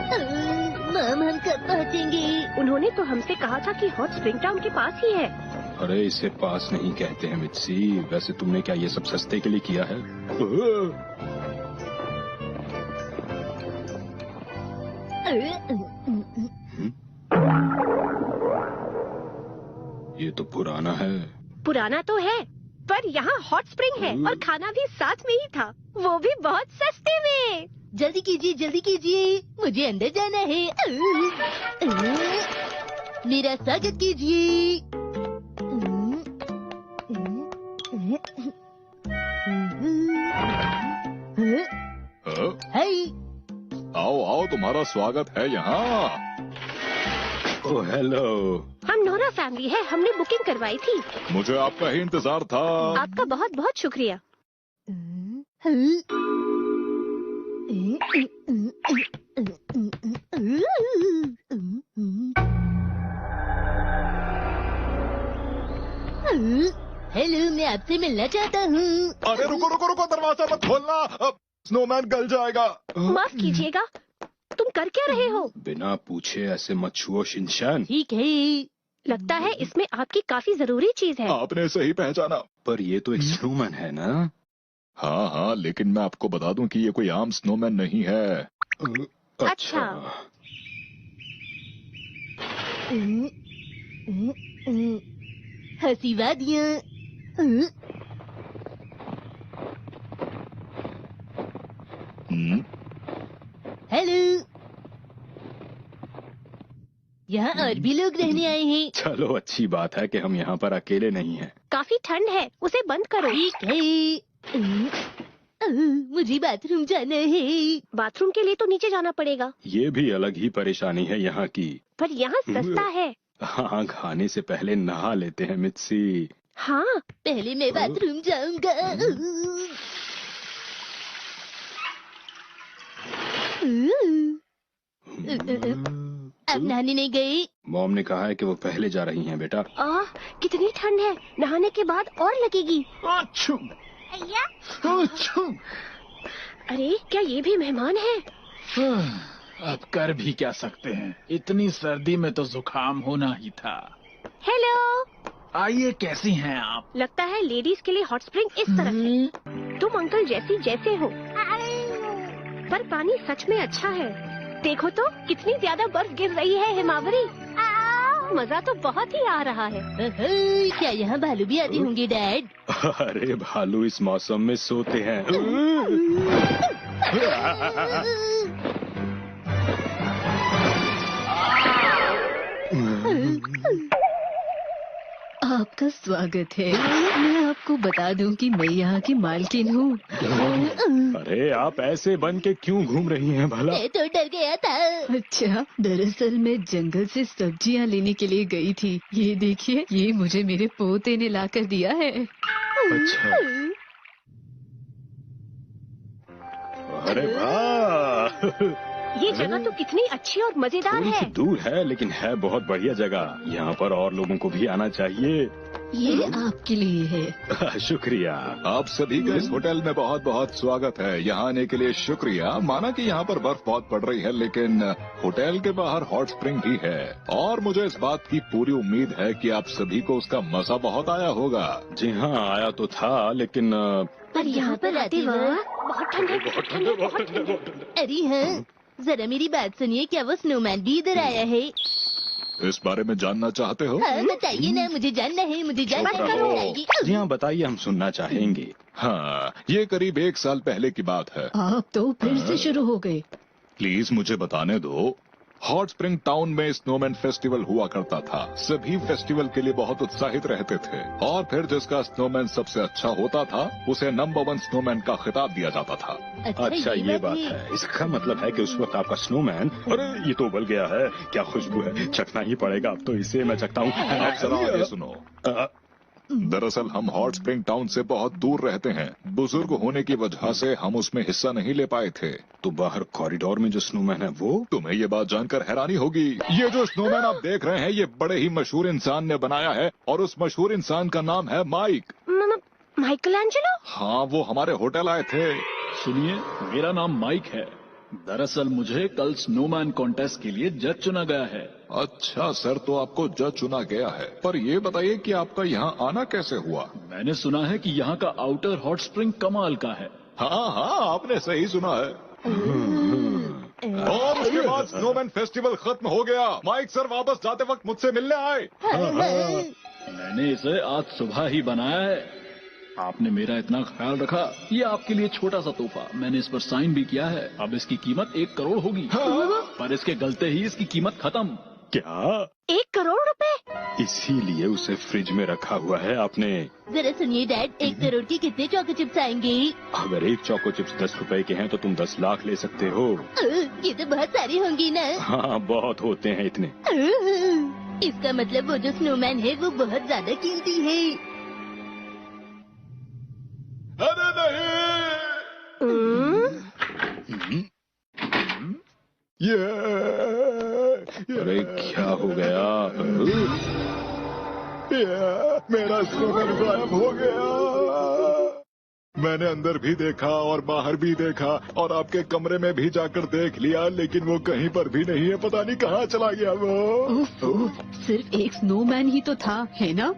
Ma'am हम कब पहुँचेंगे? उन्होंने तो हमसे कहा था कि हॉट स्प्रिंग टाउन के पास ही है। अरे इसे पास नहीं कहते हैं मित्सी। वैसे तुमने क्या ये सब सस्ते के लिए किया है? ये तो पुराना है। पुराना तो है, पर यहाँ हॉट स्प्रिंग है और खाना भी साथ में ही था, वो भी बहुत सस्ते में। जल्दी कीजिए, मुझे अंदर जाना है। मेरा स्वागत कीजिए। हाय। आओ आओ, तुम्हारा स्वागत है यहाँ। Oh hello. हम नोरा फैमिली है, हमने बुकिंग करवाई थी। मुझे आपका ही इंतजार था। आपका बहुत बहुत शुक्रिया। हेलो, मैं आपसे मिलना चाहता हूँ। अरे रुको, दरवाजा मत खोलना, स्नोमैन गल जाएगा। माफ कीजिएगा, तुम कर क्या रहे हो? बिना पूछे ऐसे मत छुओ शिनचैन। ठीक है। लगता है इसमें आपकी काफी जरूरी चीज है। आपने सही पहचाना। पर ये तो एक स्नोमैन है ना? हाँ, लेकिन मैं आपको बता दूं कि ये कोई आम स्नोमैन नहीं है। अच्छा। हंसी वादियाँ। हेलो, यहाँ और भी लोग रहने आए हैं। चलो अच्छी बात है कि हम यहाँ पर अकेले नहीं हैं। काफी ठंड है, उसे बंद करो। ठीक है। मुझे बाथरूम जाना है। बाथरूम के लिए तो नीचे जाना पड़ेगा। ये भी अलग ही परेशानी है यहाँ की। पर यहाँ सस्ता है। हाँ, खाने से पहले नहा लेते हैं मित्सी। हाँ, पहले मैं बाथरूम जाऊंगा। अब नहाने नहीं गई? मॉम ने कहा है कि वो पहले जा रही हैं बेटा। कितनी ठंड है, नहाने के बाद और लगेगी। अरे क्या ये भी मेहमान है? अब कर भी क्या सकते हैं, इतनी सर्दी में तो जुकाम होना ही था। हेलो, आइए, कैसी हैं आप? लगता है लेडीज के लिए हॉट स्प्रिंग इस तरफ है। तुम अंकल जैसे हो, पर पानी सच में अच्छा है। देखो तो कितनी ज्यादा बर्फ गिर रही है हिमावरी। मजा तो बहुत ही आ रहा है। क्या यहाँ भालू भी आते होंगे डैड? अरे भालू इस मौसम में सोते हैं। आपका स्वागत है। मैं आपको बता दूं कि मैं यहाँ की मालकिन हूँ। अरे आप ऐसे बन के क्यों घूम रही हैं भला? मैं तो डर गया था। अच्छा, दरअसल मैं जंगल से सब्जियाँ लेने के लिए गई थी। ये देखिए, ये मुझे मेरे पोते ने लाकर दिया है। अच्छा। अरे वाह! ये जगह तो कितनी अच्छी और मजेदार थोड़ी है। सी दूर है लेकिन है बहुत बढ़िया जगह। यहाँ पर और लोगों को भी आना चाहिए। ये आपके लिए है। शुक्रिया। आप सभी का इस होटल में बहुत बहुत स्वागत है। यहाँ आने के लिए शुक्रिया। माना कि यहाँ पर बर्फ बहुत पड़ रही है, लेकिन होटल के बाहर हॉट स्प्रिंग भी है और मुझे इस बात की पूरी उम्मीद है कि आप सभी को उसका मजा बहुत आया होगा। जी हाँ, आया तो था, लेकिन पर यहाँ पर आते वक्त बहुत ठंड है, बहुत ठंड है, बहुत ठंड है। अरे हाँ, जरा मेरी बात सुनिए, क्या वो स्नोमैन भी इधर आया है? इस बारे में जानना चाहते हो? हाँ, बताइए ना, मुझे जानना है, मुझे जानना चुप है। रहो। बताइए। जी हाँ, बताइए, हम सुनना चाहेंगे। हाँ, ये करीब 1 साल पहले की बात है। आप तो फिर से शुरू हो गए। प्लीज मुझे बताने दो। हॉट स्प्रिंग टाउन में स्नोमैन फेस्टिवल हुआ करता था। सभी फेस्टिवल के लिए बहुत उत्साहित रहते थे और फिर जिसका स्नोमैन सबसे अच्छा होता था उसे नंबर 1 स्नोमैन का खिताब दिया जाता था। अच्छा, ये बात है। इसका मतलब है कि उस वक्त आपका स्नोमैन, अरे ये तो उबल गया है, क्या खुशबू है, चखना ही पड़ेगा अब तो इसे। मैं चखता हूँ। आप जरा आगे सुनो। दरअसल हम हॉट स्प्रिंग टाउन से बहुत दूर रहते हैं। बुजुर्ग होने की वजह से हम उसमें हिस्सा नहीं ले पाए थे। तो बाहर कॉरिडोर में जो स्नोमैन है वो? तुम्हें ये बात जानकर हैरानी होगी, ये जो स्नोमैन आप देख रहे हैं ये बड़े ही मशहूर इंसान ने बनाया है और उस मशहूर इंसान का नाम है माइक। Michael Angelo? हाँ, वो हमारे होटल आए थे। सुनिए, मेरा नाम माइक है दरअसल मुझे कल स्नोमैन कॉन्टेस्ट के लिए जज चुना गया है। अच्छा सर, तो आपको जज चुना गया है, पर ये बताइए कि आपका यहाँ आना कैसे हुआ? मैंने सुना है कि यहाँ का आउटर हॉट स्प्रिंग कमाल का है। हाँ हाँ, आपने सही सुना है। और उसके बाद स्नोमैन फेस्टिवल खत्म हो गया। माइक सर वापस जाते वक्त मुझसे मिलने आए। मैंने इसे आज सुबह ही बनाया है। आपने मेरा इतना ख्याल रखा। ये आपके लिए छोटा सा तोहफा, मैंने इस पर साइन भी किया है। अब इसकी कीमत 1 करोड़ होगी। पर इसके गलते ही इसकी कीमत खत्म। क्या? 1 करोड़ रुपए? इसीलिए उसे फ्रिज में रखा हुआ है आपने? जरा सुनिए डैड, 1 करोड़ के कितने चोको चिप्स आएंगे? अगर एक चोको चिप्स 10 रुपए के हैं तो तुम 10 लाख ले सकते हो। ये तो बहुत सारी होंगी ना। हाँ, बहुत होते हैं इतने। इसका मतलब वो जो स्नोमैन है वो बहुत ज्यादा कीमती है। अरे नहीं, अरे क्या हो गया? मेरा स्नोमैन गायब हो गया। मैंने अंदर भी देखा और बाहर भी देखा और आपके कमरे में भी जाकर देख लिया, लेकिन वो कहीं पर भी नहीं है। पता नहीं कहाँ चला गया वो। ओह, सिर्फ एक स्नोमैन ही तो था, है ना?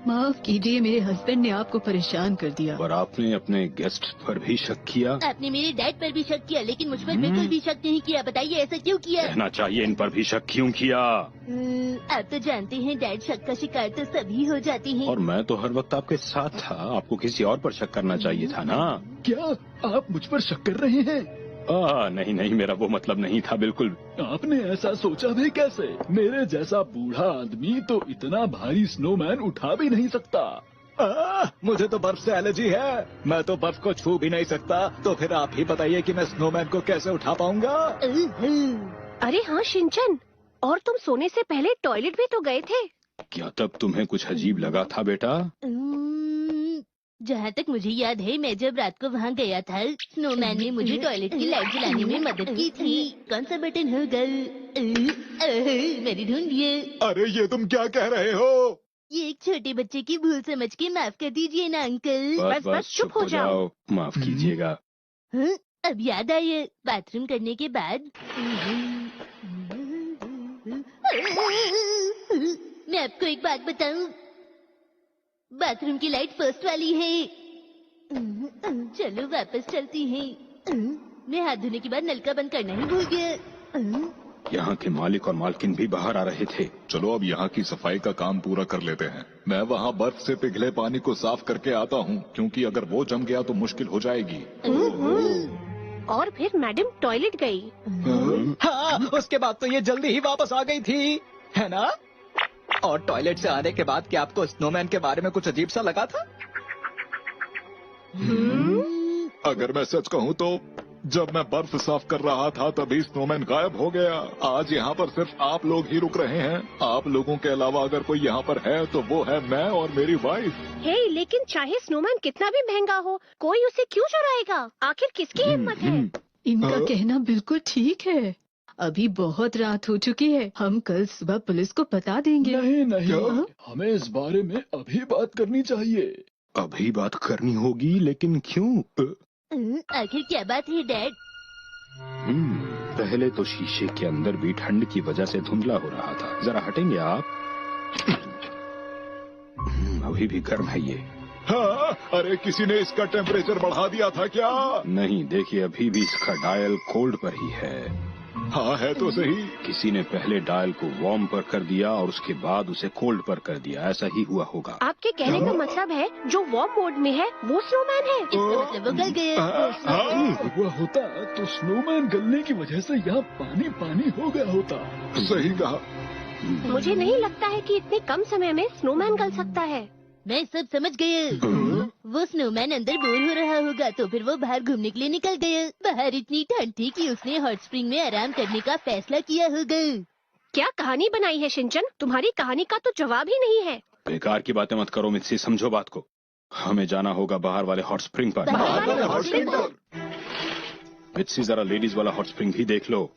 माफ कीजिए, मेरे हस्बैंड ने आपको परेशान कर दिया। पर आपने अपने गेस्ट पर भी शक किया? आपने मेरे डैड पर भी शक किया, लेकिन मुझ पर बिल्कुल भी शक नहीं किया। बताइए ऐसा क्यों किया? कहना चाहिए इन पर भी शक क्यों किया? आप तो जानते हैं डैड, शक का शिकार तो सभी हो जाती हैं। और मैं तो हर वक्त आपके साथ था। आपको किसी और पर शक करना चाहिए था ना? क्या आप मुझ पर शक कर रहे हैं? नहीं नहीं, मेरा वो मतलब नहीं था बिल्कुल। आपने ऐसा सोचा भी कैसे? मेरे जैसा बूढ़ा आदमी तो इतना भारी स्नोमैन उठा भी नहीं सकता। मुझे तो बर्फ से एलर्जी है, मैं तो बर्फ को छू भी नहीं सकता। तो फिर आप ही बताइए कि मैं स्नोमैन को कैसे उठा पाऊंगा? अरे हाँ शिनचैन, और तुम सोने से पहले टॉयलेट भी तो गए थे। क्या तब तुम्हें कुछ अजीब लगा था बेटा? जहाँ तक मुझे याद है, मैं जब रात को वहाँ गया था, स्नोमैन ने मुझे टॉयलेट की लाइट जलाने में मदद की थी। कौन सा बटन होगा? मैंने ढूंढ लिया। अरे ये तुम क्या कह रहे हो? ये एक छोटे बच्चे की भूल समझ के माफ कर दीजिए ना अंकल। बस चुप हो जाओ। माफ कीजिएगा। अब याद आया, बाथरूम करने के बाद मैं आपको एक बात बताऊं, बाथरूम की लाइट फर्स्ट वाली है। चलो वापस चलती हैं। मैं हाथ धोने के बाद नल का बंद करना ही भूल गया। यहाँ के मालिक और मालकिन भी बाहर आ रहे थे। चलो अब यहाँ की सफाई का काम पूरा कर लेते हैं। मैं वहाँ बर्फ से पिघले पानी को साफ करके आता हूँ, क्योंकि अगर वो जम गया तो मुश्किल हो जाएगी। और फिर मैडम टॉयलेट गई। हाँ, उसके बाद तो ये जल्दी ही वापस आ गई थी, है ना? और टॉयलेट से आने के बाद क्या आपको स्नोमैन के बारे में कुछ अजीब सा लगा था? अगर मैं सच कहूँ तो जब मैं बर्फ साफ कर रहा था तभी स्नोमैन गायब हो गया। आज यहाँ पर सिर्फ आप लोग ही रुक रहे हैं। आप लोगों के अलावा अगर कोई यहाँ पर है तो वो है मैं और मेरी वाइफ। हे, लेकिन चाहे स्नोमैन कितना भी महंगा हो, कोई उसे क्यों चुराएगा? आखिर किसकी हिम्मत है? इनका कहना बिल्कुल ठीक है। अभी बहुत रात हो चुकी है, हम कल सुबह पुलिस को बता देंगे। नहीं नहीं, हमें इस बारे में अभी बात करनी चाहिए। अभी बात करनी होगी, लेकिन क्यों? आखिर क्या बात है डैड? पहले तो शीशे के अंदर भी ठंड की वजह से धुंधला हो रहा था। जरा हटेंगे आप? अभी भी गर्म है ये। हाँ, अरे किसी ने इसका टेम्परेचर बढ़ा दिया था क्या? नहीं, देखिए अभी भी इसका डायल कोल्ड पर ही है। हाँ है तो सही। किसी ने पहले डायल को वार्म पर कर दिया और उसके बाद उसे कोल्ड पर कर दिया। ऐसा ही हुआ होगा। आपके कहने का मतलब है जो वार्म मोड में है वो स्नोमैन है? इसका मतलब वो गल गया। हुआ होता तो स्नोमैन गलने की वजह से यहाँ पानी पानी हो गया होता। सही कहा। मुझे नहीं लगता है कि इतने कम समय में स्नोमैन गल सकता है। मैं सब समझ गया। वो स्नोमैन अंदर बोर हो रहा होगा तो फिर वो बाहर घूमने के लिए निकल गया। बाहर इतनी ठंड थी कि उसने हॉट स्प्रिंग में आराम करने का फैसला किया होगा। क्या कहानी बनाई है शिनचैन? तुम्हारी कहानी का तो जवाब ही नहीं है। बेकार की बातें मत करो मित्सी, समझो बात को। हमें जाना होगा बाहर वाले हॉट स्प्रिंग पर। मित्सी, जरा लेडीज वाला हॉट स्प्रिंग भी देख लो।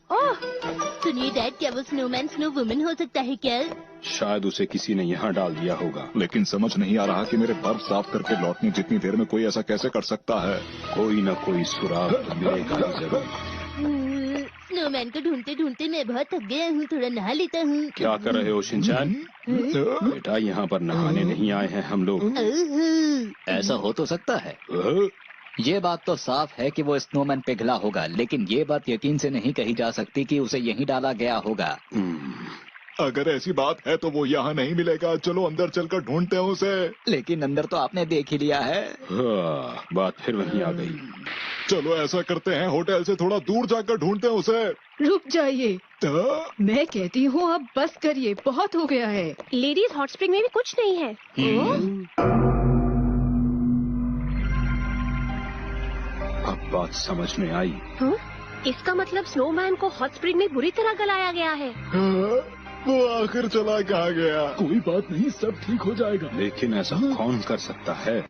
सुनिए डैड, क्या वो स्नोमैन स्नो वुमन हो सकता है क्या? शायद उसे किसी ने यहाँ डाल दिया होगा। लेकिन समझ नहीं आ रहा कि मेरे बर्फ साफ करके लौटने जितनी देर में कोई ऐसा कैसे कर सकता है। कोई न कोई सुराग तो मिलेगा ही जरूर। स्नोमैन को ढूंढते ढूंढते मैं बहुत थक गया हूँ, थोड़ा नहा लेता हूँ। क्या कर रहे हो शिनचैन? बेटा यहाँ पर नहाने नहीं आए हैं हम लोग। ऐसा हो तो सकता है। ये बात तो साफ है कि वो स्नोमैन पिघला होगा, लेकिन ये बात यकीन से नहीं कही जा सकती कि उसे यहीं डाला गया होगा। अगर ऐसी बात है तो वो यहाँ नहीं मिलेगा। चलो अंदर चलकर ढूंढते हैं उसे। लेकिन अंदर तो आपने देख ही लिया है। बात फिर वहीं आ गई। चलो ऐसा करते हैं, होटल से थोड़ा दूर जाकर ढूंढते हैं उसे। रुक जाइए, मैं कहती हूँ अब बस करिए, बहुत हो गया है। लेडीज हॉट स्प्रिंग में भी कुछ नहीं है। अब बात समझ में आई। हाँ? इसका मतलब स्नोमैन को हॉट स्प्रिंग में बुरी तरह गलाया गया है। वो आखिर चला कहाँ गया? कोई बात नहीं, सब ठीक हो जाएगा। लेकिन ऐसा कौन कर सकता है?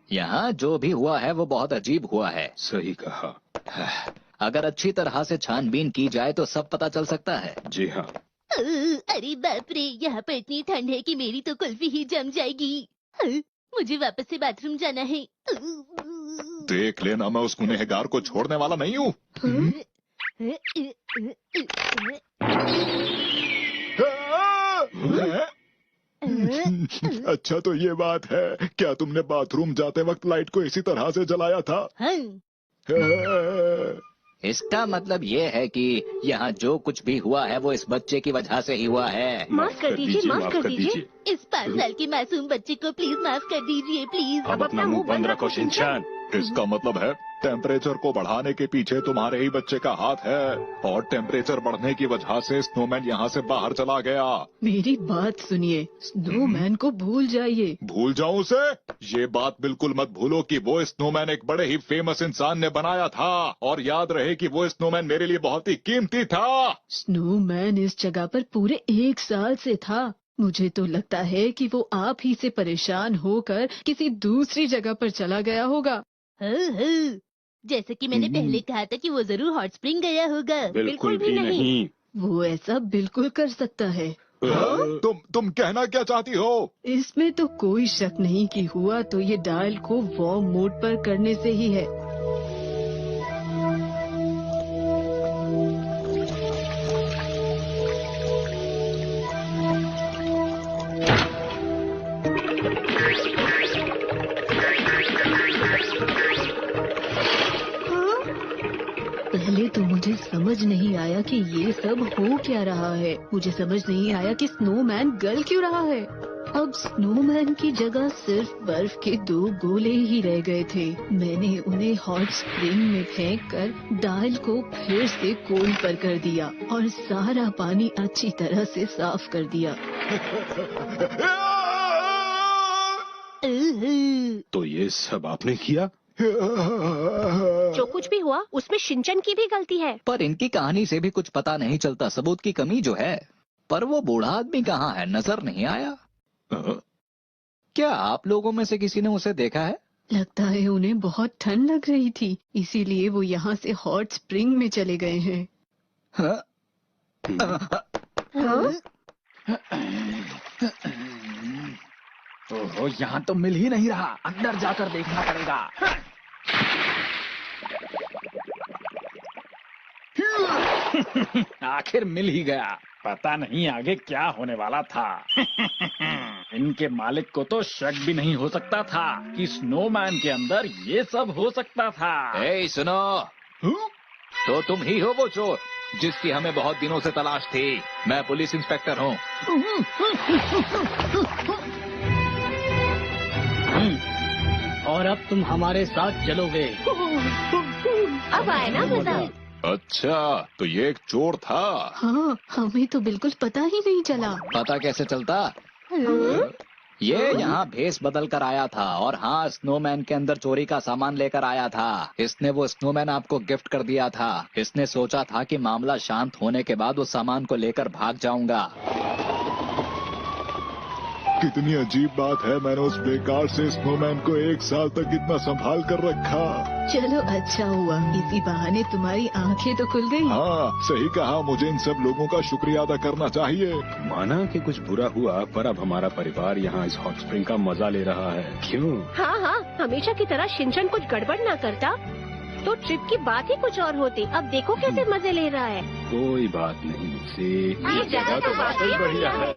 यहाँ जो भी हुआ है वो बहुत अजीब हुआ है। सही कहा। अगर अच्छी तरह से छानबीन की जाए तो सब पता चल सकता है। जी हाँ। अरे बाप रे, यहाँ पर इतनी ठंड है कि मेरी तो कुल्फी ही जम जाएगी। मुझे वापस से बाथरूम जाना है। देख लेना, मैं उस गुनहगार को छोड़ने वाला नहीं हूँ। अच्छा तो ये बात है, क्या तुमने बाथरूम जाते वक्त लाइट को इसी तरह से जलाया था? इसका मतलब ये है कि यहाँ जो कुछ भी हुआ है वो इस बच्चे की वजह से ही हुआ है। माफ कर दीजिए, माफ कर दीजिए। इस 5 साल के मासूम बच्चे को प्लीज माफ कर दीजिए, प्लीज। अब अपना मुंह बंद रखो शिनचैन। इसका मतलब है टेम्परेचर को बढ़ाने के पीछे तुम्हारे ही बच्चे का हाथ है, और टेम्परेचर बढ़ने की वजह से स्नोमैन यहाँ से बाहर चला गया। मेरी बात सुनिए, स्नोमैन को भूल जाइए। भूल जाऊं उसे? ये बात बिल्कुल मत भूलो कि वो स्नोमैन एक बड़े ही फेमस इंसान ने बनाया था, और याद रहे कि वो स्नोमैन मेरे लिए बहुत ही कीमती था। स्नोमैन इस जगह पर पूरे 1 साल से था। मुझे तो लगता है कि वो आप ही से परेशान होकर किसी दूसरी जगह पर चला गया होगा। जैसे कि मैंने पहले कहा था कि वो जरूर हॉट स्प्रिंग गया होगा। बिल्कुल भी नहीं। वो ऐसा बिल्कुल कर सकता है। तुम कहना क्या चाहती हो? इसमें तो कोई शक नहीं कि हुआ तो ये डायल को वार्म मोड पर करने से ही है। पहले तो मुझे समझ नहीं आया कि ये सब हो क्या रहा है। मुझे समझ नहीं आया कि स्नोमैन गल क्यों रहा है। अब स्नोमैन की जगह सिर्फ बर्फ के 2 गोले ही रह गए थे। मैंने उन्हें हॉट स्प्रिंग में फेंककर डायल को फिर से कोल्ड पर कर दिया और सारा पानी अच्छी तरह से साफ कर दिया। तो ये सब आपने किया? जो कुछ भी हुआ उसमें शिनचैन की भी गलती है। पर इनकी कहानी से भी कुछ पता नहीं चलता, सबूत की कमी जो है। पर वो बूढ़ा आदमी कहाँ है, नजर नहीं आया। क्या आप लोगों में से किसी ने उसे देखा है? लगता है उन्हें बहुत ठंड लग रही थी, इसीलिए वो यहाँ से हॉट स्प्रिंग में चले गए हैं। हाँ? ओहो, यहाँ तो मिल ही नहीं रहा, अंदर जाकर देखना पड़ेगा। आखिर मिल ही गया। पता नहीं आगे क्या होने वाला था। इनके मालिक को तो शक भी नहीं हो सकता था कि स्नोमैन के अंदर ये सब हो सकता था। ए, सुनो, तो तुम ही हो वो चोर जिसकी हमें बहुत दिनों से तलाश थी। मैं पुलिस इंस्पेक्टर हूँ। और अब तुम हमारे साथ चलोगे। अब आए ना मजा। अच्छा, तो ये एक चोर था? हाँ, हमें तो बिल्कुल पता ही नहीं चला। पता कैसे चलता? ये यहाँ भेस बदल कर आया था, और हाँ, स्नोमैन के अंदर चोरी का सामान लेकर आया था। इसने वो स्नोमैन आपको गिफ्ट कर दिया था। इसने सोचा था कि मामला शांत होने के बाद उस सामान को लेकर भाग जाऊंगा। कितनी अजीब बात है, मैंने उस बेकार से स्नोमैन को 1 साल तक इतना संभाल कर रखा। चलो अच्छा हुआ, इसी बहाने तुम्हारी आंखें तो खुल गई। हाँ, सही कहा। मुझे इन सब लोगों का शुक्रिया अदा करना चाहिए। माना कि कुछ बुरा हुआ, पर अब हमारा परिवार यहाँ इस हॉट स्प्रिंग का मजा ले रहा है। क्यों? हाँ हाँ, हमेशा की तरह शिनचैन कुछ गड़बड़ ना करता तो ट्रिप की बात ही कुछ और होती। अब देखो कैसे मजे ले रहा है। कोई बात नहीं, ये जगह तो वाकई बढ़िया है।